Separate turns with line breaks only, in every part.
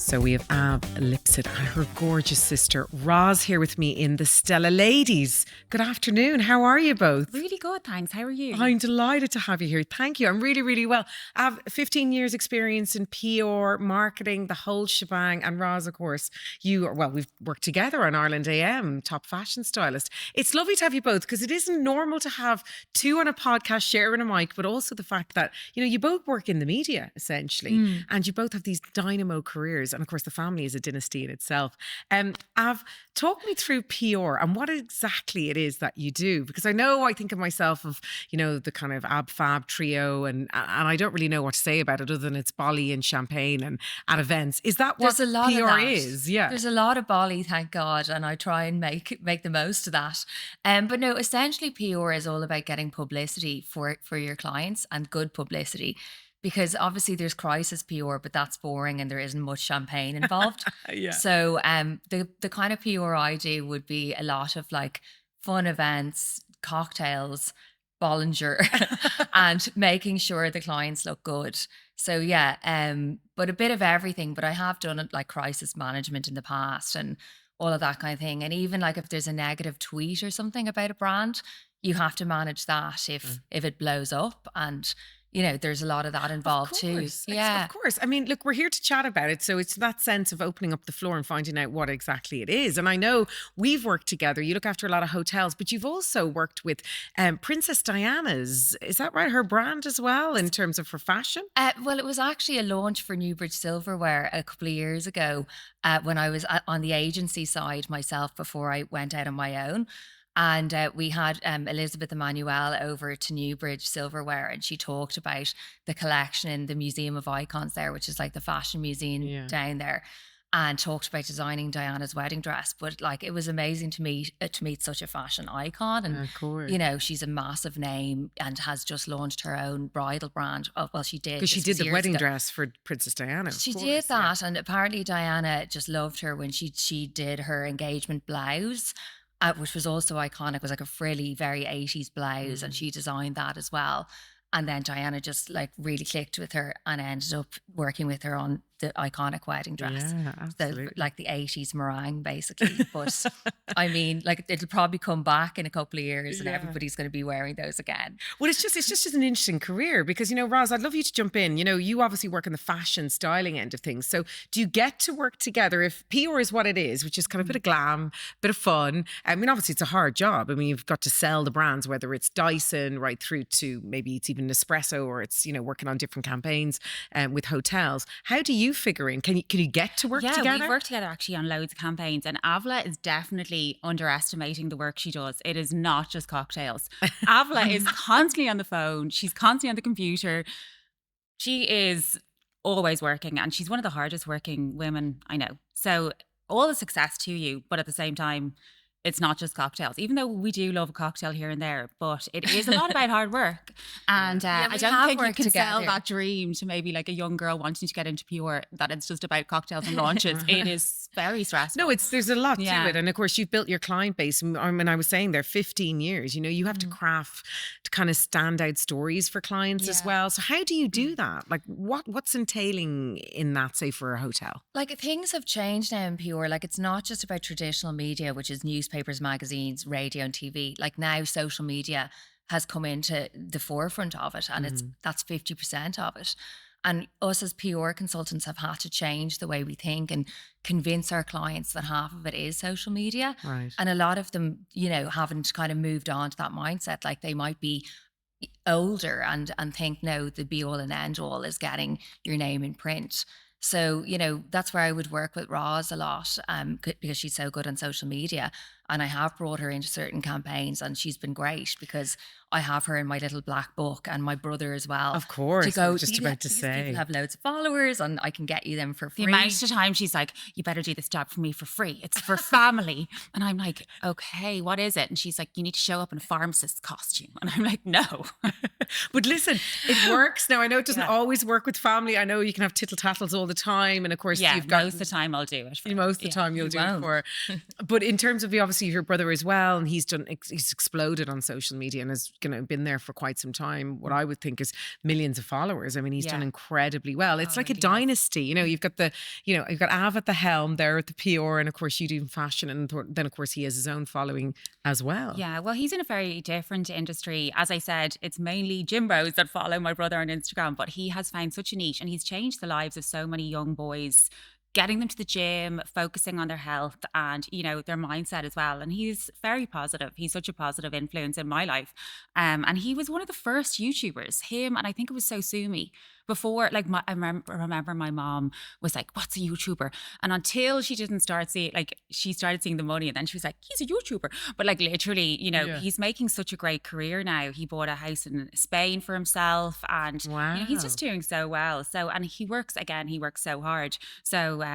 So we have Alvia Lipsett and her gorgeous sister Roz here with me in the Stella Ladies. Good afternoon. How are you both?
Really good, thanks. How are you?
I'm delighted to have you here. Thank you. I'm really, really well. I have 15 years experience in PR, marketing, the whole shebang. And Roz, of course, we've worked together on Ireland AM, top fashion stylist. It's lovely to have you both because it isn't normal to have two on a podcast sharing a mic, but also the fact that, you both work in the media essentially, and you both have these dynamo careers. And of course, the family is a dynasty in itself. Av, talk me through PR and what exactly it is that you do, because I think of myself of, the kind of ab fab trio, and I don't really know what to say about it other than it's bolly and champagne and at events. Is that what PR is? Yeah.
There's a lot of bolly, thank God, and I try and make the most of that. But no, essentially PR is all about getting publicity for your clients, and good publicity. Because obviously there's crisis PR, but that's boring and there isn't much champagne involved.
Yeah.
So the kind of PR I do would be a lot of like fun events, cocktails, Bollinger, and making sure the clients look good. So yeah, but a bit of everything. But I have done it like crisis management in the past and all of that kind of thing. And even like if there's a negative tweet or something about a brand, you have to manage that if it blows up. And there's a lot of that involved too. Yeah.
Of course. I mean, look, we're here to chat about it. So it's that sense of opening up the floor and finding out what exactly it is. And I know we've worked together. You look after a lot of hotels, but you've also worked with Princess Diana's, is that right? Her brand as well in terms of her fashion?
Well, it was actually a launch for Newbridge Silverware a couple of years ago when I was on the agency side myself before I went out on my own. And we had Elizabeth Emmanuel over to Newbridge Silverware, and she talked about the collection in the Museum of Icons there, which is like the fashion museum down there, and talked about designing Diana's wedding dress. But like, it was amazing to meet such a fashion icon. And,
of course.
She's a massive name and has just launched her own bridal brand. Oh, well, she did.
Because she did the wedding dress for Princess Diana.
She did that. And apparently Diana just loved her when she did her engagement blouse. Which was also iconic. It was like a frilly, very 80s blouse, and she designed that as well. And then Diana just like really clicked with her and ended up working with her on the iconic wedding dress.
Yeah, absolutely.
So, like the 80s meringue, basically. But I mean, like it'll probably come back in a couple of years and everybody's going to be wearing those again.
Well, it's just an interesting career because, Roz, I'd love you to jump in. You obviously work in the fashion styling end of things. So do you get to work together if PR is what it is, which is kind of a bit of glam, bit of fun? I mean, obviously it's a hard job. I mean, you've got to sell the brands, whether it's Dyson right through to maybe it's even Nespresso, or it's, working on different campaigns with hotels. How do you figure in? Can you get to work together?
Yeah, we've worked together actually on loads of campaigns, and Avla is definitely underestimating the work she does. It is not just cocktails. Avla is constantly on the phone. She's constantly on the computer. She is always working, and she's one of the hardest working women I know. So all the success to you, but at the same time, it's not just cocktails, even though we do love a cocktail here and there, but it is a lot about hard work. And I don't think you can sell that dream to maybe like a young girl wanting to get into PR, that it's just about cocktails and launches. It is very stressful.
No, there's a lot to it. And of course, you've built your client base. I mean, I was saying there 15 years, you have to craft to kind of standout stories for clients as well. So how do you do that? Like what's entailing in that, say, for a hotel?
Like things have changed now in PR. Like it's not just about traditional media, which is newspapers, magazines, radio and TV. Like now social media has come into the forefront of it, and that's 50% of it. And us as PR consultants have had to change the way we think and convince our clients that half of it is social media.
Right.
And a lot of them, haven't kind of moved on to that mindset. Like they might be older and think, no, the be all and end all is getting your name in print. So, that's where I would work with Roz a lot because she's so good on social media. And I have brought her into certain campaigns, and she's been great because I have her in my little black book, and my brother as well.
Of course,
to go,
I was just about to say.
People have loads of followers and I can get you them for free.
The amount of time she's like, you better do this job for me for free. It's for family. And I'm like, okay, what is it? And she's like, you need to show up in a pharmacist's costume. And I'm like, no.
But listen, it works. Now, I know it doesn't always work with family. I know you can have tittle tattles all the time. And of course, you've got...
most of the time I'll do it.
Most of the time you'll do it for. But in terms of, obviously obviously your brother as well, and he's exploded on social media and has been there for quite some time. What I would think is millions of followers. I mean, he's done incredibly well. It's like a dynasty. You've got you've got Av at the helm there at the PR, and of course you do fashion, and then of course he has his own following as well.
Yeah, well, he's in a very different industry. As I said, it's mainly Jimbos that follow my brother on Instagram, but he has found such a niche, and he's changed the lives of so many young boys, getting them to the gym, focusing on their health and, their mindset as well. And he's very positive. He's such a positive influence in my life. And he was one of the first YouTubers, him, and I think it was Sosumi. Before, like, I remember my mom was like, "What's a YouTuber?" And until she didn't start seeing, she started seeing the money, and then she was like, "He's a YouTuber." But literally, he's making such a great career now. He bought a house in Spain for himself, and he's just doing so well. So, and he works so hard. So,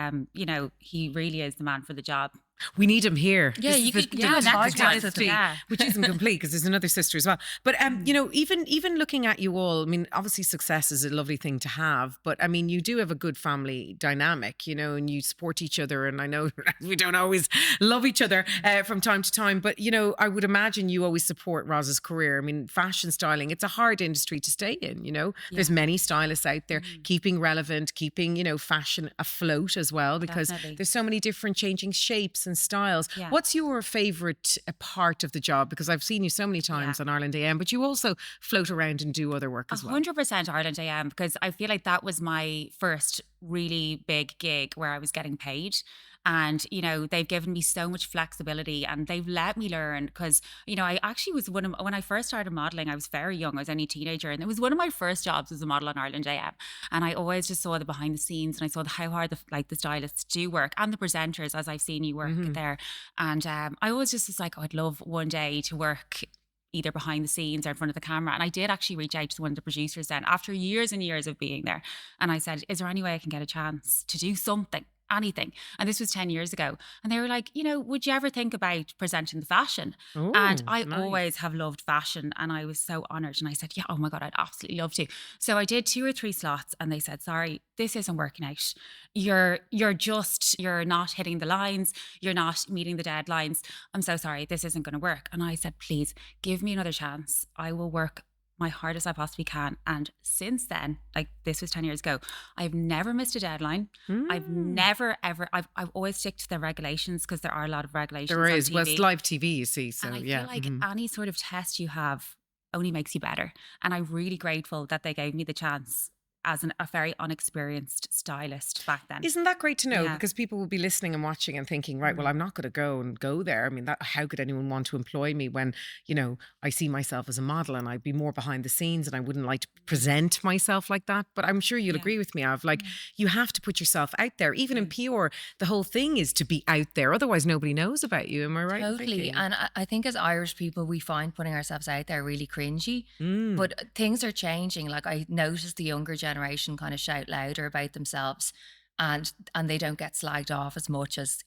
he really is the man for the job.
We need him here.
Yeah, you could do a podcast,
which isn't complete because there's another sister as well. But even looking at you all, I mean, obviously success is a lovely thing to have, but I mean, you do have a good family dynamic, and you support each other. And I know we don't always love each other from time to time, but I would imagine you always support Roz's career. I mean, fashion styling, it's a hard industry to stay in. There's many stylists out there keeping relevant, keeping fashion afloat as well, because there's so many different changing shapes and styles. What's your favorite part of the job? Because I've seen you so many times on Ireland AM, but you also float around and do other work as well.
100% Ireland AM, because I feel like that was my first really big gig where I was getting paid. And, they've given me so much flexibility, and they've let me learn because, I actually was when I first started modeling, I was very young. I was only a teenager, and it was one of my first jobs as a model on Ireland AM. And I always just saw the behind the scenes, and I saw how hard the stylists do work, and the presenters, as I've seen you work there. And I always just was like, I'd love one day to work either behind the scenes or in front of the camera. And I did actually reach out to one of the producers then after years and years of being there. And I said, is there any way I can get a chance to do something? Anything. And this was 10 years ago. And they were like, would you ever think about presenting the fashion?
Ooh,
and I
nice.
always have loved fashion. And I was so honored. And I said, yeah, oh my God, I'd absolutely love to. So I did 2 or 3 slots, and they said, sorry, this isn't working out. You're not hitting the lines. You're not meeting the deadlines. I'm so sorry. This isn't going to work. And I said, please give me another chance. I will work my hardest I possibly can. And since then, this was 10 years ago, I've never missed a deadline. I've never ever, I've always stick to the regulations, because there are a lot of regulations.
There is.
on TV.
Well, it's live TV, you see. So
and I
yeah.
feel like any sort of test you have only makes you better. And I'm really grateful that they gave me the chance as a very unexperienced stylist back then.
Isn't that great to know?
Yeah.
Because people will be listening and watching and thinking, right, well, I'm not going to go there. I mean, how could anyone want to employ me when, I see myself as a model, and I'd be more behind the scenes, and I wouldn't like to present myself like that. But I'm sure you'll agree with me, Av. You have to put yourself out there. Even in PR, the whole thing is to be out there. Otherwise, nobody knows about you. Am I right?
Totally. And I think as Irish people, we find putting ourselves out there really cringy. But things are changing. I noticed the younger generation kind of shout louder about themselves, and they don't get slagged off as much as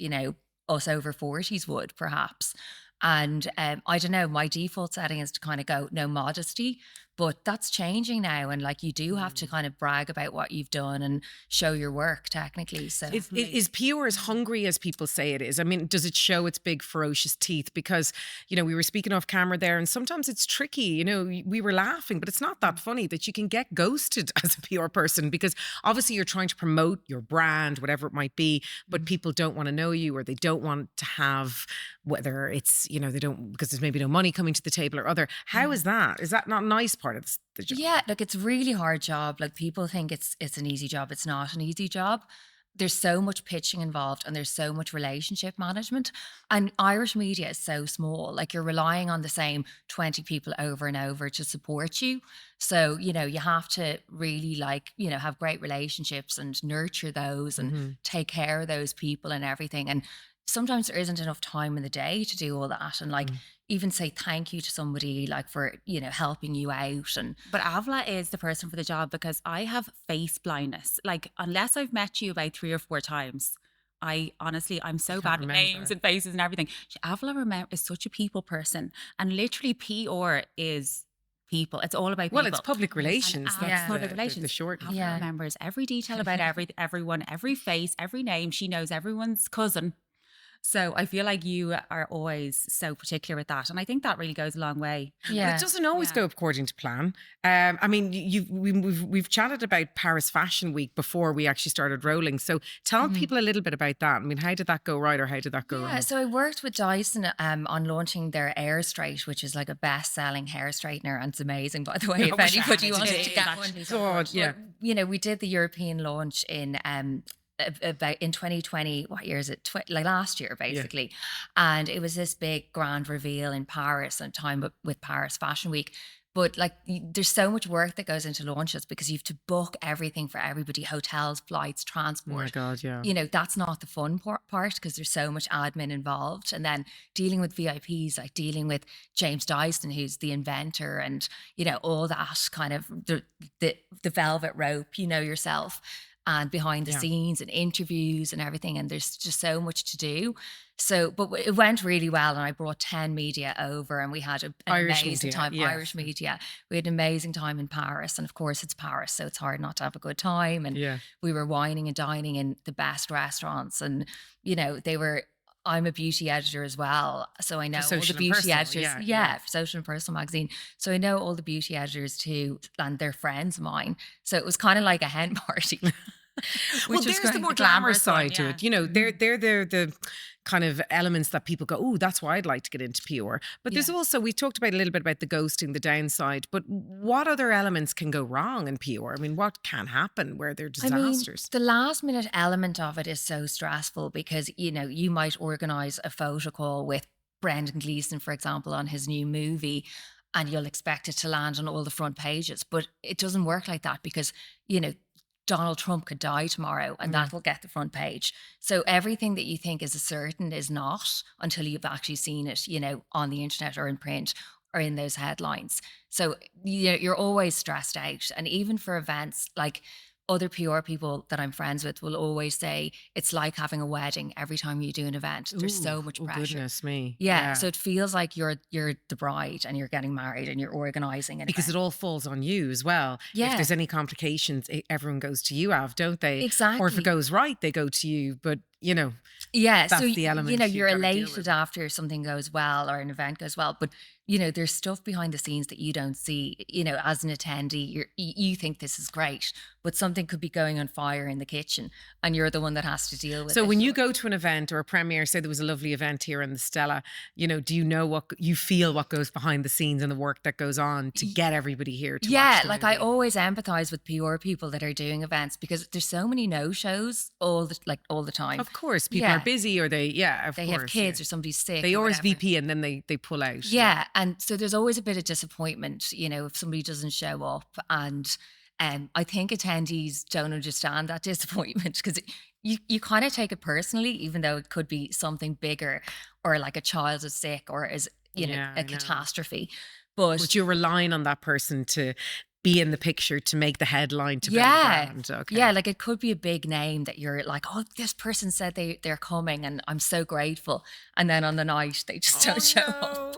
us over 40s would perhaps. And I don't know, my default setting is to kind of go no modesty, but that's changing now, and you do have to kind of brag about what you've done and show your work technically. So
is PR as hungry as people say it is? I mean, does it show its big ferocious teeth? Because we were speaking off camera there, and sometimes it's tricky. We were laughing, but it's not that funny that you can get ghosted as a PR person, because obviously you're trying to promote your brand, whatever it might be, but people don't want to know you, or they don't want to have, whether it's they don't, because there's maybe no money coming to the table or other. How is that? Is that not a nice part of the job?
Yeah, it's a really hard job. People think it's an easy job. It's not an easy job. There's so much pitching involved, and there's so much relationship management. And Irish media is so small. You're relying on the same 20 people over and over to support you. So, you have to really have great relationships and nurture those and take care of those people and everything. And sometimes there isn't enough time in the day to do all that, and even say thank you to somebody for helping you out. And
but Avla is the person for the job, because I have face blindness. Unless I've met you about 3 or 4 times, I'm so bad with names and faces and everything. Avla is such a people person, and literally PR is people. It's all about people.
Well, it's public relations.
That's public relations.
The short.
Avla remembers every detail about everyone, every face, every name. She knows everyone's cousin. So I feel like you are always so particular with that. And I think that really goes a long way.
But
Yeah.
it doesn't always
Yeah.
go according to plan. I mean, we've chatted about Paris Fashion Week before we actually started rolling. So tell people a little bit about that. I mean, how did that go right, or how did that go
Yeah,
wrong?
so I worked with Dyson on launching their Air Straight, which is like a best-selling hair straightener, and it's amazing, by the way.
Yeah,
If
I wish I
anybody
had it.
wanted
It
to
is
get
actually
one,
so
God,
good.
yeah.
you know, we did the European launch in about in 2020. What year is it? Like last year, basically. And it was this big grand reveal in Paris and time with Paris Fashion Week. But like, there's so much work that goes into launches because you have to book everything for everybody: hotels, flights,
Oh my
transport.
God, yeah.
You know, that's not the fun part because there's so much admin involved. And then dealing with VIPs, like dealing with James Dyson, who's the inventor, and, you know, all that kind of the velvet rope, you know, yourself, and behind the
Yeah.
scenes and interviews and everything. And there's just so much to do. So, but it went really well. And I brought 10 media over, and we had an
Irish
amazing
media,
time.
yes.
Irish media. We had an amazing time in Paris. And of course, it's Paris, so it's hard not to have a good time. And
Yeah.
we were wining and dining in the best restaurants. And, you know, I'm a beauty editor as well. So I know all the
Social and
beauty
Personal,
editors.
yeah,
Yeah,
yeah.
for Social and Personal magazine. So I know all the beauty editors too, and they're friends of mine. So it was kind of like a hen party.
Well,
which was
there's the
great.
more
The
glamorous
glamorous one,
side to
yeah.
it. You know, they're the kind of elements that people go, oh, that's why I'd like to get into PR. But there's
Yeah.
also, we talked about a little bit about the ghosting, the downside, but what other elements can go wrong in PR? I mean, what can happen where they're
I mean,
disasters?
the last minute element of it is so stressful because, you know, you might organize a photo call with Brendan Gleeson, for example, on his new movie, and you'll expect it to land on all the front pages. But it doesn't work like that because, you know, Donald Trump could die tomorrow and
Yeah.
that'll get the front page. So everything that you think is a certain is not until you've actually seen it, you know, on the internet or in print or in those headlines. So you're always stressed out. And even for events, like other PR people that I'm friends with will always say it's like having a wedding every time you do an event. There's so
Ooh,
much
oh,
pressure.
goodness me.
Yeah. So it feels like you're the bride and you're getting married and you're organizing an
Because
event.
it all falls on you as well. If
Yeah.
there's any complications, everyone goes to you, Av, don't they? Or if
Exactly.
it goes right, they go to you. But, you know,
Yeah,
that's
so
the element
you know,
you've
you're
gotta deal
elated
with.
after something goes well or an event goes well, but you know, there's stuff behind the scenes that you don't see. You know, as an attendee, you think this is great, but something could be going on fire in the kitchen, and you're the one that has to deal with
So
it.
when you go to an event or a premiere, say there was a lovely event here in the Stella, you know, do you know what you feel, what goes behind the scenes and the work that goes on to get everybody here to
Yeah,
watch the
like I
movie?
always empathize with PR people that are doing events because there's so many no shows all the time.
Of course, people
Yeah.
are busy, or they, of
They
course,
have kids or somebody's sick.
they
or
always
whatever.
VP and then they pull out.
Yeah, and so there's always a bit of disappointment, you know, if somebody doesn't show up. And I think attendees don't understand that disappointment because you kind of take it personally, even though it could be something bigger or like a child is sick or is, you know,
Yeah, I
a
know.
catastrophe. But
But you're relying on that person to be in the picture to make the headline to build a
yeah,
brand. Okay.
yeah, like it could be a big name that you're like, oh, this person said they're coming and I'm so grateful. And then on the night, they just don't show up.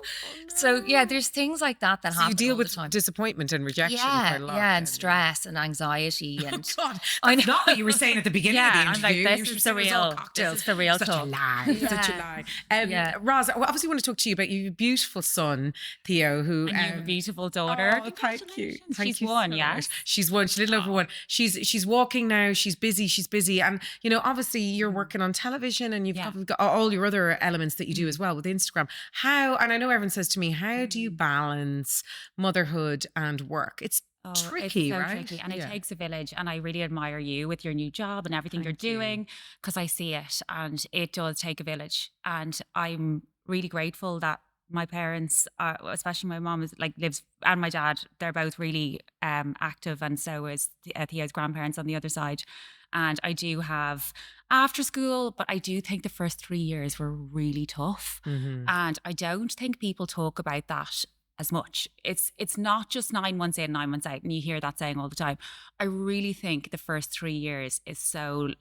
So yeah, there's things like that that
So you
happen
deal
all
with
the time.
disappointment and rejection
Yeah,
quite a lot.
yeah, and
then,
stress and anxiety and
God,
I
that's
know.
not what you were saying at the beginning
Yeah,
of the
I'm like,
interview.
this
You
is
said
the
it was all
real-
cocktails.
this is the real
Such a
talk.
lie. Such a
Yeah.
lie.
Yeah.
Roz, I obviously want to talk to you about your beautiful son, Theo, who...
And you have a beautiful daughter.
Oh, thank you.
Congratulations.
Thank
She's
you
one,
so
yeah.
much. She's one. She's a little over one. She's walking now. She's busy. And, you know, obviously you're working on television and you've
Yeah.
probably got all your other elements that you do as well with Instagram. And I know everyone says to me, how do you balance motherhood and work? It's
Oh,
tricky,
it's so
right?
tricky. And
Yeah.
it takes a village. And I really admire you with your new job and everything
Thank
you're
you.
doing because I see it and it does take a village. And I'm really grateful that my parents, especially my mom, lives, and my dad, they're both really active. And so is Theo's grandparents on the other side. And I do have after school, but I do think the first 3 years were really tough.
Mhm.
And I don't think people talk about that as much. It's not just 9 months in, 9 months out, and you hear that saying all the time. I really think the first 3 years is so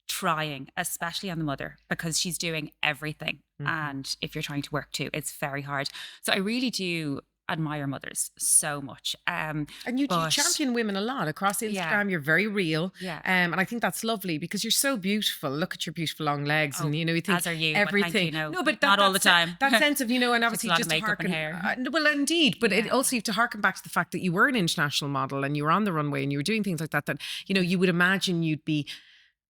trying, especially on the mother, because she's doing everything.
Mhm.
And if you're trying to work too, it's very hard. So I really do admire mothers so much.
And you champion women a lot across Instagram.
Yeah.
You're very real.
Yeah.
And I think that's lovely because you're so beautiful. Look at your beautiful long legs. And, you know, you think
as are you,
everything.
But
No, but
not all the time.
That sense of, you know, and obviously
a lot
just
of
to
makeup and
harken.
hair.
Well, indeed. But it also, you have to harken back to the fact that you were an international model and you were on the runway and you were doing things like that, you know, you would imagine you'd be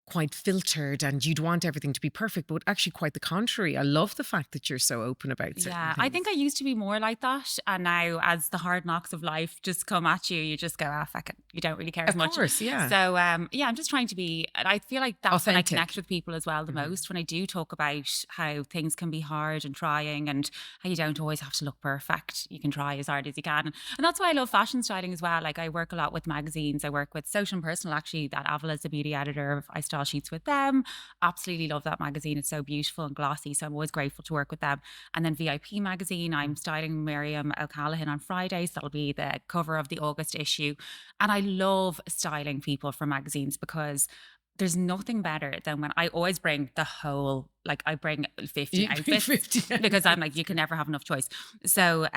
quite filtered and you'd want everything to be perfect, but actually quite the contrary. I love the fact that you're so open about certain things.
I think I used to be more like that, and now as the hard knocks of life just come at you, you just go, fuck it, you don't really care as much.
Of course, yeah.
So I'm just trying to be, and I feel like that's
authentic.
when I connect with people as well the most, when I do talk about how things can be hard and trying and how you don't always have to look perfect. You can try as hard as you can. And that's why I love fashion styling as well. Like I work a lot with magazines. I work with Social and Personal, actually, that Avila is the beauty editor. I style sheets with them. Absolutely love that magazine. It's so beautiful and glossy. So I'm always grateful to work with them. And then VIP magazine, I'm styling Miriam O'Callaghan on Fridays. That'll be the cover of the August issue. And I love styling people for magazines because there's nothing better than when I always bring the whole, like I bring 50 outfits because I'm like, you can never have enough choice. So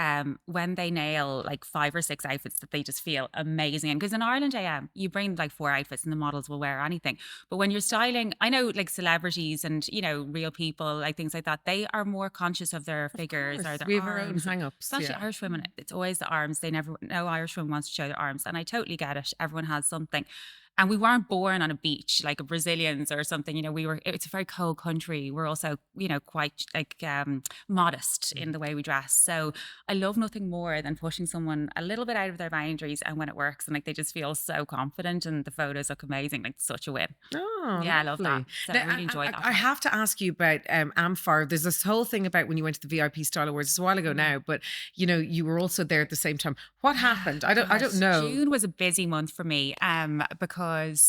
when they nail like 5 or 6 outfits that they just feel amazing. And because in Ireland AM, you bring like 4 outfits and the models will wear anything. But when you're styling, I know like celebrities and, you know, real people, like things like that, they are more conscious of their figures or their
we have our
arms.
own hang-ups.
Especially Irish women, it's always the arms. No Irish woman wants to show their arms. And I totally get it. Everyone has something. And we weren't born on a beach like Brazilians or something, you know, it's a very cold country. We're also, you know, quite like modest in the way we dress. So I love nothing more than pushing someone a little bit out of their boundaries and when it works and like they just feel so confident and the photos look amazing, like such a win.
Oh,
yeah, I love that. So
now,
I really enjoy that.
I have to ask you about Amphar. There's this whole thing about when you went to the VIP Style Awards. It's a while ago now, but you know, you were also there at the same time. What happened? I don't know.
June was a busy month for me because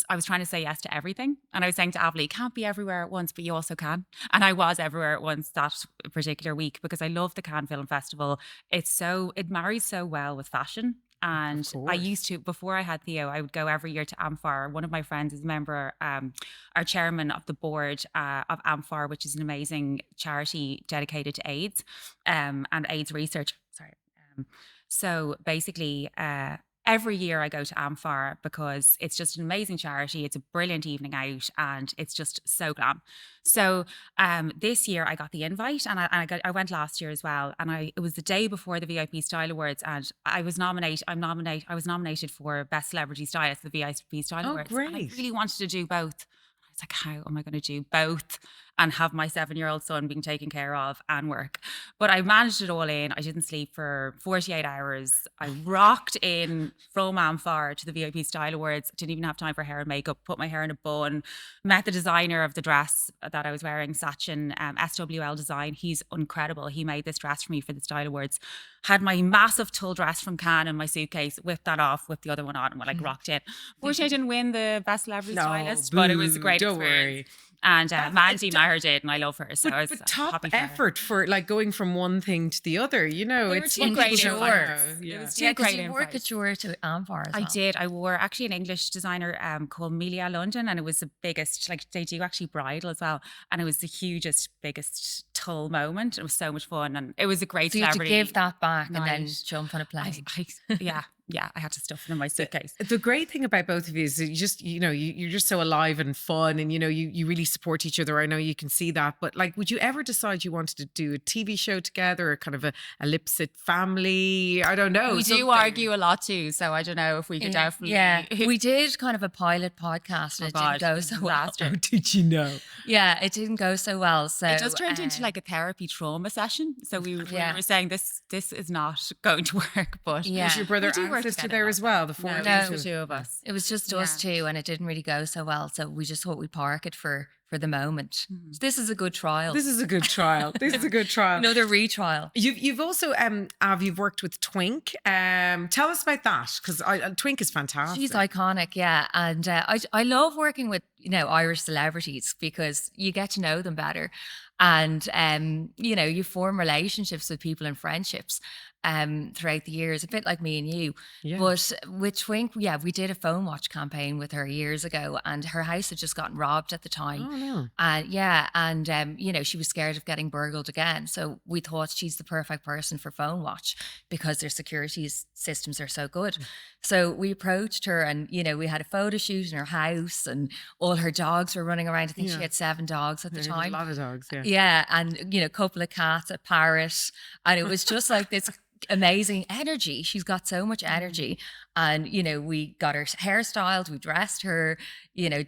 I was trying to say yes to everything. And I was saying to Alvia, you can't be everywhere at once, but you also can. And I was everywhere at once that particular week because I love the Cannes Film Festival. It marries so well with fashion. And I used to, before I had Theo, I would go every year to Amphar. One of my friends is a member, our chairman of the board of Amphar, which is an amazing charity dedicated to AIDS and AIDS research. Sorry. So basically, every year I go to Amphar because it's just an amazing charity. It's a brilliant evening out and it's just so glam. So this year I got the invite and I went last year as well. And it was the day before the VIP Style Awards and I was nominated for Best Celebrity Stylist at the VIP Style Awards.
Great.
And I really wanted to do both. I was like, how am I going to do both and have my 7-year-old son being taken care of and work? But I managed it all in. I didn't sleep for 48 hours. I rocked in from Amphar to the VIP Style Awards. Didn't even have time for hair and makeup. Put my hair in a bun. Met the designer of the dress that I was wearing, Sachin, SWL Design. He's incredible. He made this dress for me for the Style Awards. Had my massive tulle dress from Cannes in my suitcase, whipped that off, whipped the other one on, and like rocked it. Fortunately, I didn't win the Best Celebrity Stylist, but it was a great experience. And Mandy Maher did, and I love her. So
but top effort for like going from one thing to the other, you know.
It's great. It was two great.
You work at your to Amphar as well.
I did. I wore actually an English designer called Melia London, and it was the biggest. Like they do actually bridal as well, and it was the hugest, biggest tulle moment. It was so much fun, and it was a great.
So you have to give that back
night.
And then jump on a plane.
Yeah, I had to stuff it in my suitcase.
The great thing about both of you is that you're just so alive and fun and, you know, you really support each other. I know you can see that. But like, would you ever decide you wanted to do a TV show together or kind of a Lipsett family? I don't know.
We do argue a lot too. So I don't know if we could definitely.
Yeah, we did kind of a pilot podcast and it didn't go so well.
Oh, did you know?
Yeah, it didn't go so well. So
it just turned into like a therapy trauma session. So we were saying this is not going to work. But
was your brother and sister there as well? The four of
the 2 of us.
It was just us two, and it didn't really go so well. So we just thought we'd park it for the moment. So this is a good trial.
This is a good trial.
Another retrial.
You've also you've worked with Twink. Tell us about that because Twink is fantastic.
She's iconic, yeah, and I love working with Irish celebrities because you get to know them better. And, you form relationships with people and friendships. throughout the years, a bit like me and you.
Yeah.
But with Twink, yeah, we did a phone watch campaign with her years ago, and her house had just gotten robbed at the time.
Oh no.
And you know, she was scared of getting burgled again. So we thought she's the perfect person for phone watch because their security systems are so good. So we approached her, and you know, we had a photo shoot in her house, and all her dogs were running around. I think she had 7 dogs at the
There's a
time.
lot of dogs. Yeah.
Yeah, and you know, a couple of cats, a parrot, and it was just like this amazing energy. She's got so much energy, and you know, we got her hairstyled, we dressed her, you know,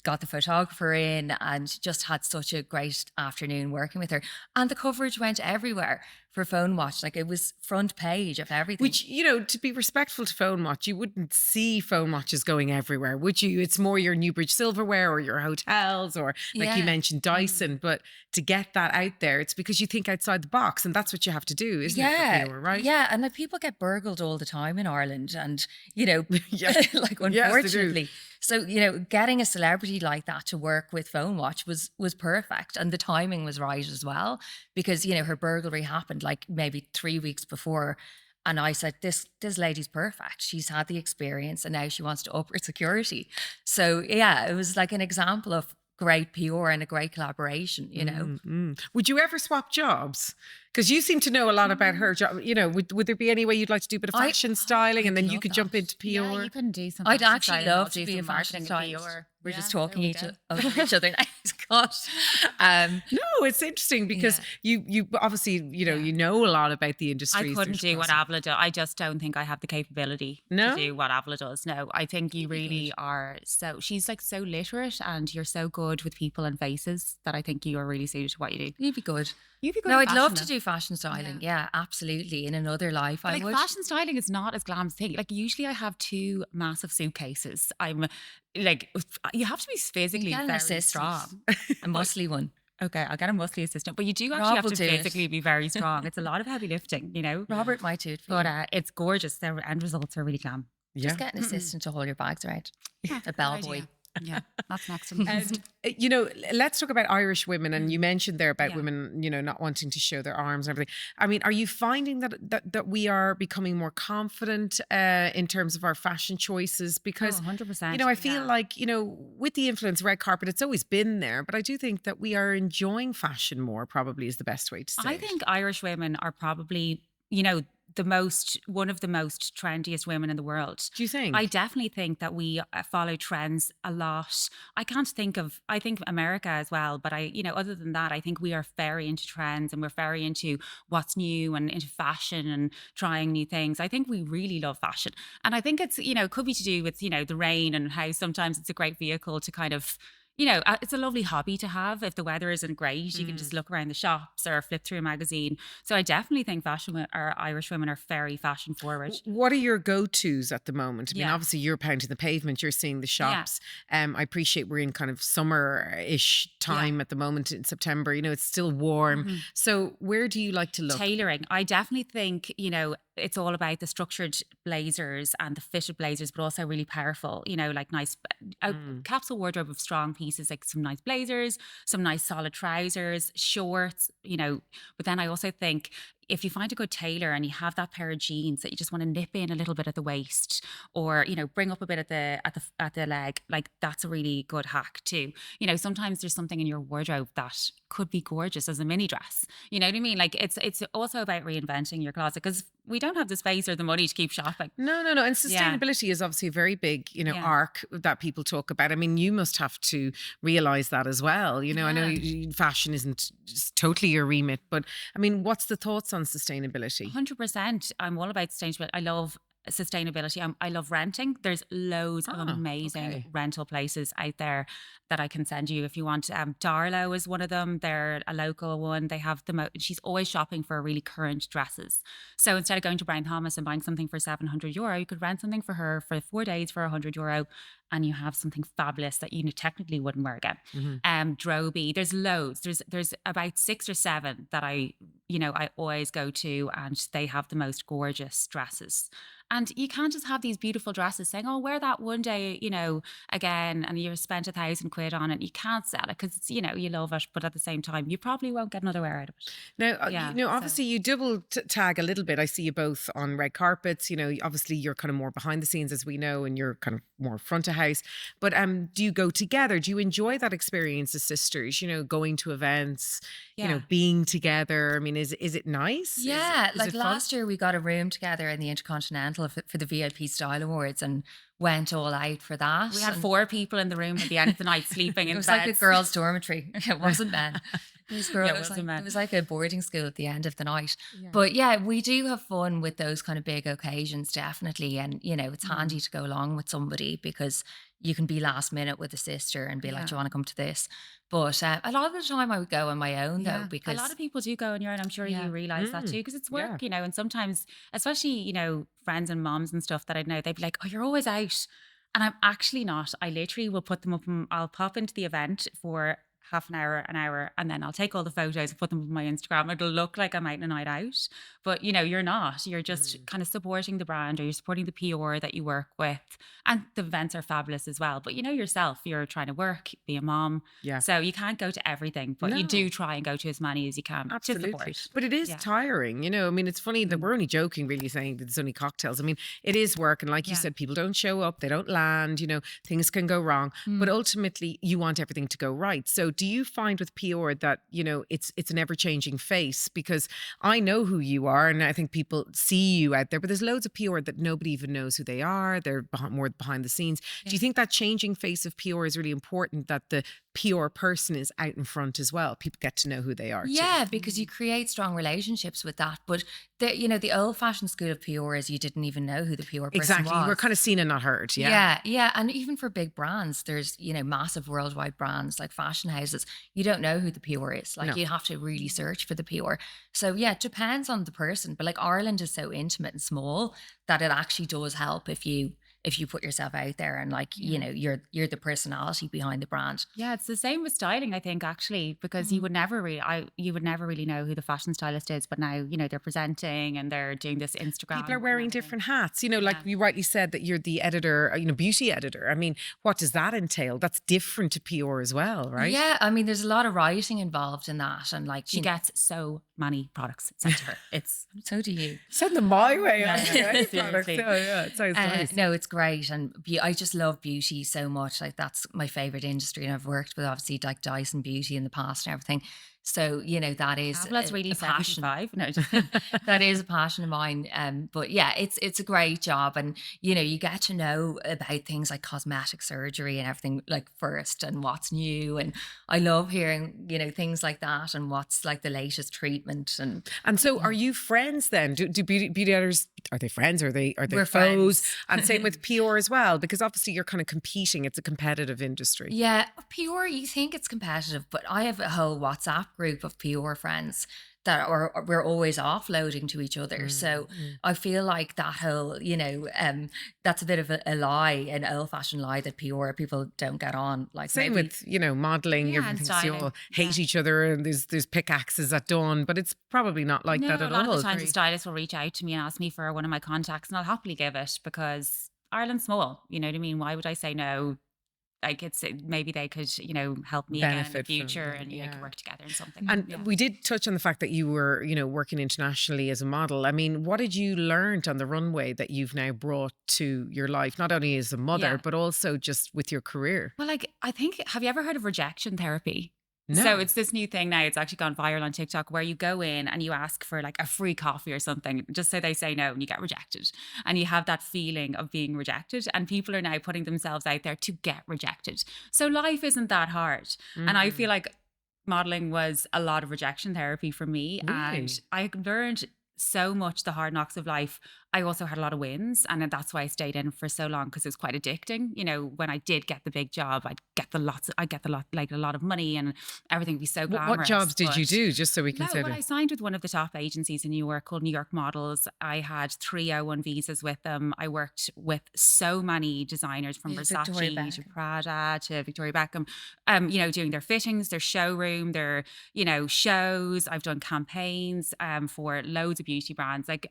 got the photographer in, and just had such a great afternoon working with her. And the coverage went everywhere for Phone Watch. Like, it was front page of everything.
Which, you know, to be respectful to Phone Watch, you wouldn't see phone watches going everywhere, would you? It's more your Newbridge silverware or your hotels, or like you mentioned, Dyson. But to get that out there, it's because you think outside the box, and that's what you have to do, isn't it? For PR, right?
Yeah, and like, people get burgled all the time in Ireland, and you know,
Yes.
like,
Yes, they do.
unfortunately. So, you know, getting a celebrity like that to work with Phone Watch was perfect, and the timing was right as well, because you know, her burglary happened like maybe 3 weeks before, and I said, this lady's perfect. She's had the experience, and now she wants to up her security. So yeah, it was like an example of great PR and a great collaboration, you know.
Would you ever swap jobs? Because you seem to know a lot about her job. You know, would there be any way you'd like to do a bit of fashion styling, and then you
love
could
that.
jump into PR?
Yeah, you can do some.
I'd
fashion
actually
styling, I'll
love to
do
be a
some
fashion
marketing and
stylist.
PR.
We're
Yeah,
just
there
talking
we go.
over each other now. Gosh.
No, it's interesting because you obviously, you know a lot about the industry.
I couldn't do what Avla does. I just don't think I have the capability
No?
to do what Avla does. No, I think you really are she's like so literate, and you're so good with people and faces that I think you are really suited to what you do.
You'd be good.
You'd be good.
No,
at
I'd love to
fashion,
do fashion styling. Yeah, absolutely. In another life,
though.
I
Like,
would.
fashion styling is not as glam as thing. Like, usually I have 2 massive suitcases. I'm like, you have to be physically
Get an
very
assistant.
strong.
A muscly one.
Okay, I'll get a muscly assistant, but you do actually
Rob
have
will
to
do it.
physically be very strong. It's a lot of heavy lifting, you know.
Robert might do it for
But
you.
it's gorgeous. The end results are really glam.
Yeah.
Just get an assistant to hold your bags around. A
Good
bellboy.
idea. Yeah, that's next on the list.
You know, let's talk about Irish women. And you mentioned there about
Yeah.
women, you know, not wanting to show their arms and everything. I mean, are you finding that we are becoming more confident in terms of our fashion choices? Because
100%.
you know, I feel like, you know, with the influence of red carpet, it's always been there, but I do think that we are enjoying fashion more, probably is the best way to say
I
it.
think Irish women are probably, you know, one of the most trendiest women in the world.
Do you think?
I definitely think that we follow trends a lot. I think America as well, but other than that, I think we are very into trends, and we're very into what's new and into fashion and trying new things. I think we really love fashion. And I think it's, it could be to do with, the rain, and how sometimes it's a great vehicle to kind of, it's a lovely hobby to have. If the weather isn't great, you can just look around the shops or flip through a magazine. So I definitely think Irish women are very fashion forward.
What are your go-tos at the moment? I mean,
Yeah.
obviously you're pounding the pavement, you're seeing the shops. I appreciate we're in kind of summer-ish time at the moment in September. You know, it's still warm. So where do you like to look?
Tailoring. I definitely think, it's all about the structured blazers and the fitted blazers, but also really powerful, like nice capsule wardrobe of strong pieces, like some nice blazers, some nice solid trousers, shorts, but then I also think if you find a good tailor and you have that pair of jeans that you just want to nip in a little bit at the waist, or bring up a bit at the leg, like that's a really good hack too. Sometimes there's something in your wardrobe that could be gorgeous as a mini dress. You know what I mean? Like it's also about reinventing your closet, because we don't have the space or the money to keep shopping.
No. And sustainability is obviously a very big, arc that people talk about. I mean, you must have to realize that as well. I know fashion isn't just totally your remit, but I mean, what's the thoughts on sustainability?
100%. I'm all about sustainability. I love sustainability. I love renting. There's loads of amazing rental places out there that I can send you if you want. Darlow is one of them. They're a local one. They have she's always shopping for really current dresses. So instead of going to Brown Thomas and buying something for €700, you could rent something for her for 4 days for €100, and you have something fabulous that you technically wouldn't wear again.
Mm-hmm.
Droby, there's loads. There's about 6 or 7 that I always go to, and they have the most gorgeous dresses. And you can't just have these beautiful dresses saying, "Oh, wear that one day, again," and you've spent £1,000 on it. You can't sell it because it's, you love it, but at the same time, you probably won't get another wear out of it.
Now,
Yeah,
obviously you double tag a little bit. I see you both on red carpets. Obviously you're kind of more behind the scenes, as we know, and you're kind of more front of house. But do you go together? Do you enjoy that experience as sisters? Going to events, being together. I mean, is it nice?
Yeah,
Is
like
it fun?
last year we got a room together in the Intercontinental for the VIP Style Awards and went all out for that.
We had
And
4 people in the room at the end of the night sleeping in
it was
beds.
like a girls' dormitory. It wasn't men. It was girls.
Yeah, it
it, was
wasn't
like,
men.
it was like a boarding school at the end of the night.
Yeah.
But yeah, we do have fun with those kind of big occasions, definitely. And, it's handy to go along with somebody because you can be last minute with a sister and be like, "Do you want to come to this?" But a lot of the time I would go on my own though, because
a lot of people do go on your own. I'm sure
Yeah.
you realize that too, because it's work,
Yeah.
and sometimes, especially, friends and moms and stuff that I know, they'd be like, "Oh, you're always out." And I'm actually not. I literally will put them up and I'll pop into the event for half an hour, and then I'll take all the photos and put them on my Instagram. It'll look like I'm out on a night out, but you're not. You're just kind of supporting the brand, or you're supporting the PR that you work with. And the events are fabulous as well. But yourself, you're trying to work, be a mom.
Yeah.
So you can't go to everything, but you
No.
do try and go to as many as you can.
Absolutely.
To support.
But it is
Yeah.
tiring, I mean, it's funny that we're only joking, really, saying that it's only cocktails. I mean, it is work. And like you
Yeah.
said, people don't show up, they don't land, things can go wrong. But ultimately, you want everything to go right. So do you find with PR that, it's an ever-changing face? Because I know who you are, and I think people see you out there, but there's loads of PR that nobody even knows who they are. They're more behind the scenes. Do you think that changing face of PR is really important, that the PR person is out in front as well? People get to know who they are too.
Yeah, because you create strong relationships with that. But the old-fashioned school of PR is you didn't even know who the PR person
Exactly.
was.
We're kind of seen and not heard. Yeah.
Yeah. And even for big brands, there's, massive worldwide brands like fashion houses. You don't know who the PR is. Like
No.
you have to really search for the PR. So yeah, it depends on the person. But like Ireland is so intimate and small that it actually does help if you put yourself out there and you're the personality behind the brand.
Yeah, it's the same with styling, I think, actually, because you would never really know who the fashion stylist is, but now they're presenting and they're doing this Instagram.
People are wearing
and everything.
different hats. Like you rightly said that you're the editor, beauty editor. I mean, what does that entail? That's different to PR as well, right?
Yeah, I mean, there's a lot of writing involved in that, and
She gets so many products sent to her. It's
so do you.
Send them my way.
Yeah,
Seriously.
seriously.
Yeah, it sounds nice.
No, it's great, and I just love beauty so much. Like that's my favorite industry, and I've worked with obviously like Dyson Beauty in the past and everything. So that is
Pavla's really
a passion.
75. No,
That is a passion of mine. But yeah, it's a great job, and you get to know about things like cosmetic surgery and everything like first, and what's new, and I love hearing things like that, and what's like the latest treatment.
And so, are you friends then? Do beauty editors, are they friends? Are they
We're
foes?
friends.
And same with PR as well, because obviously you're kind of competing. It's a competitive industry.
Yeah, PR, you think it's competitive, but I have a whole WhatsApp group of PR friends that we're always offloading to each other. So I feel like that whole, that's a bit of a lie, an old-fashioned lie that PR people don't get on. Like
Same
maybe,
with modeling.
Yeah, and
Everything. You
styling.
all hate each other, and there's pickaxes at dawn, but it's probably not like
no,
that at
a lot
all.
of the times the stylist will reach out to me and ask me for one of my contacts, and I'll happily give it because Ireland's small. You know what I mean? Why would I say no? Like maybe they could, help me again in the
Benefit from
future,
it,
and
yeah.
could work together in something.
And
Yeah.
we did touch on the fact that you were, working internationally as a model. I mean, what did you learn on the runway that you've now brought to your life, not only as a mother,
Yeah.
but also just with your career?
Well, I think, have you ever heard of rejection therapy?
No.
So it's this new thing now. It's actually gone viral on TikTok where you go in and you ask for like a free coffee or something, just so they say no and you get rejected. And you have that feeling of being rejected. And people are now putting themselves out there to get rejected. So life isn't that hard. And I feel like modeling was a lot of rejection therapy for me.
Really?
And I learned so much the hard knocks of life I also had a lot of wins, and then that's why I stayed in for so long, because it was quite addicting. You know, when I did get the big job, I'd get like a lot of money, and everything would be so glamorous.
What jobs did you
but-
do, just so we can
No,
say
well,
that?
I signed with one of the top agencies in New York called New York Models. I had 301 visas with them. I worked with so many designers, from
Yeah, Victoria
Versace to
Beckham.
Prada to Victoria Beckham, you know, doing their fittings, their showroom, their, you know, shows. I've done campaigns for loads of beauty brands. Like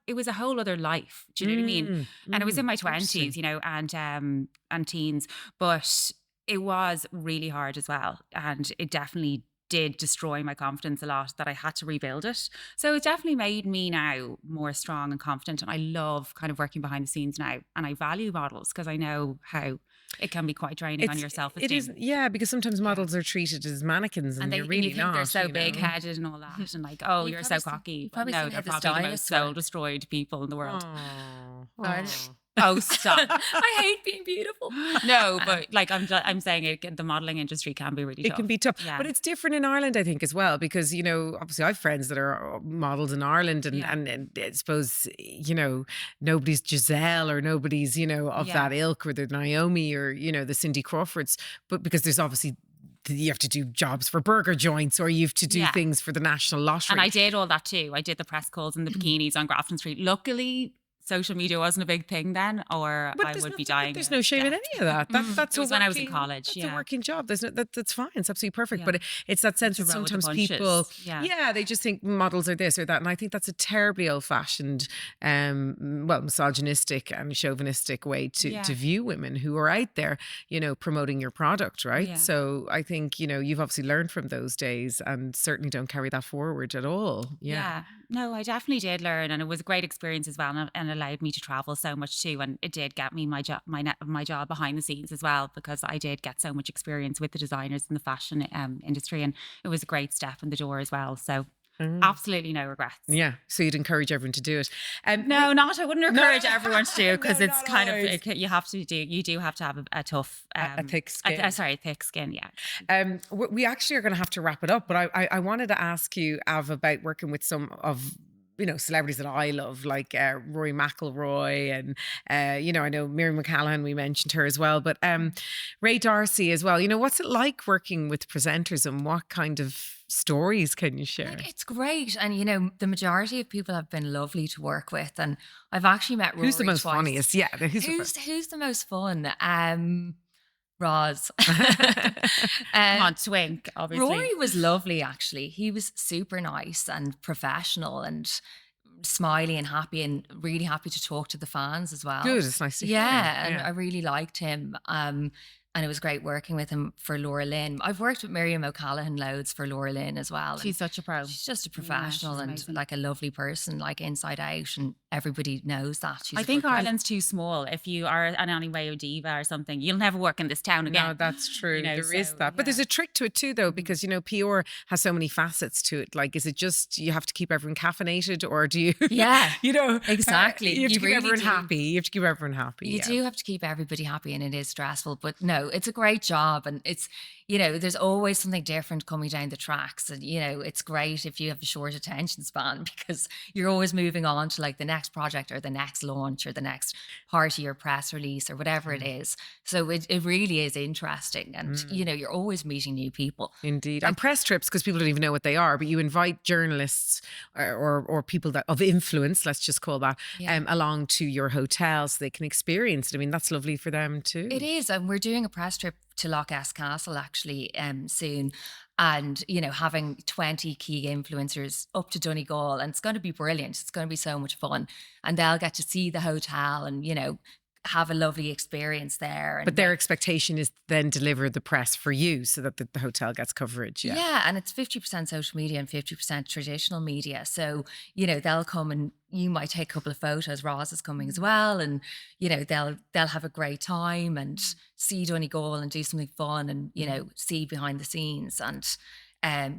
it was a whole other life. Do you know what I mean? And it was in my 20s, you know, and teens, but it was really hard as well. And it definitely did destroy my confidence a lot, that I had to rebuild it. So it definitely made me now more strong and confident. And I love kind of working behind the scenes now. And I value models, because I know how it can be quite draining on your self-esteem.
It is, yeah, because sometimes models are treated as mannequins, and
And
you're
you
really
think
not.
they're so
you know.
big-headed and all that, and like, oh,
You
you're so
probably
cocky. But
probably
no,
seen
they're
how the
probably the most
stylists work.
soul-destroyed people in the world.
Sorry.
Oh, stop.
I hate being beautiful.
No, but like I'm saying, the modeling industry can be really tough.
It can be tough,
Yeah.
but it's different in Ireland, I think, as well, because, you know, obviously I have friends that are models in Ireland, and,
Yeah.
and I suppose, you know, nobody's Giselle, or nobody's, you know, of
Yeah.
that ilk, or the Naomi, or, you know, the Cindy Crawfords, but because there's obviously, you have to do jobs for burger joints, or you have to do
Yeah.
things for the National Lottery.
And I did all that too. I did the press calls and the bikinis on Grafton Street. Luckily, social media wasn't a big thing then, or
But
I
there's
would
no,
be dying.
There's
of
no shame in
death.
any of that. That's
It was
a
when I was in
working-
college.
That's
Yeah.
a working job. There's no, that's fine. It's absolutely perfect.
Yeah.
But it's that sense
To
that
roll with the
sometimes
punches.
people,
Yeah.
they just think models are this or that, and I think that's a terribly old-fashioned, misogynistic and chauvinistic way to
Yeah.
view women who are out there, you know, promoting your product, right?
Yeah.
So I think, you know, you've obviously learned from those days, and certainly don't carry that forward at all. Yeah.
No, I definitely did learn, and it was a great experience as well, and allowed me to travel so much too. And it did get me my job behind the scenes as well, because I did get so much experience with the designers in the fashion industry, and it was a great step in the door as well. So absolutely no regrets.
Yeah. So you'd encourage everyone to do it.
No, not. I wouldn't encourage everyone to do,
No,
because it's
not
kind
always.
of you do have to have a tough,
A thick skin.
thick skin. Yeah.
We actually are going to have to wrap it up, but I wanted to ask you, Av, about working with some of, you know, celebrities that I love, like Rory McIlroy, and you know, I know Miriam McCallaghan, we mentioned her as well, but Ray Darcy as well. You know, what's it like working with presenters, and what kind of stories can you share?
Like, it's great. And, you know, the majority of people have been lovely to work with. And I've actually met Rory
Who's the most
twice.
funniest? Yeah,
Who's the most fun? Roz.
Come on, twink. Obviously,
Rory was lovely, actually. He was super nice and professional and smiley and happy, and really happy to talk to the fans as well.
Good, it's nice to hear.
Yeah, and I really liked him. And it was great working with him for Laura Lynn. I've worked with Miriam O'Callaghan loads for Laura Lynn as well.
she's such a pro.
She's just a professional
she's
and
amazing.
like a lovely person, like inside out, and everybody knows that. She's
I
a
think
good person.
Ireland's too small. If you are in any way a diva or something, you'll never work in this town again.
No, that's true.
You know,
There is
so,
that. But there's
yeah.
a trick to it too, though, because, you know, PR has so many facets to it. Like, is it just you have to keep everyone caffeinated, or do you,
Yeah,
you know,
exactly.
you have to
You
keep
really
everyone
do.
happy. You have to keep everyone happy.
You
yeah.
do have to keep everybody happy, and it is stressful, but no, it's a great job, and it's, you know, there's always something different coming down the tracks, and, you know, it's great if you have a short attention span, because you're always moving on to like the next project or the next launch or the next party or press release or whatever it is. So it really is interesting, and you know, you're always meeting new people.
Indeed. And press trips, because people don't even know what they are, but you invite journalists or people that of influence, let's just call that, along to your hotel so they can experience it. I mean, that's lovely for them too.
It is, and we're doing a press trip to Loch Esk Castle actually soon, and, you know, having 20 key influencers up to Donegal, and it's going to be brilliant. It's going to be so much fun, and they'll get to see the hotel and, you know, have a lovely experience there. And
But their expectation is then deliver the press for you so that the hotel gets coverage. Yeah.
yeah, and it's 50% social media and 50% traditional media. So, you know, they'll come and you might take a couple of photos. Roz is coming as well, and, you know, they'll have a great time and see Donegal and do something fun, and, you know, see behind the scenes. And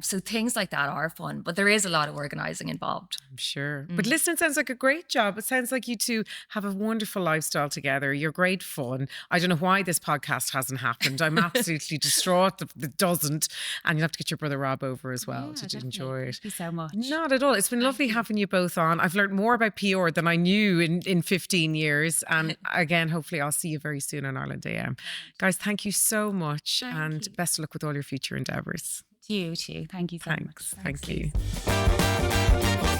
So things like that are fun, but there is a lot of organising involved.
I'm sure. But listen, it sounds like a great job. It sounds like you two have a wonderful lifestyle together. You're great fun. I don't know why this podcast hasn't happened. I'm absolutely distraught that it doesn't. And you'll have to get your brother Rob over as well to
definitely.
enjoy it.
Thank you so much.
Not at all. It's been lovely having you both on. I've learned more about PR than I knew in 15 years. And again, hopefully I'll see you very soon on Ireland AM. Guys, thank you so much. And best of luck with all your future endeavours.
You too. Thank you so much.
Thanks. Thank you.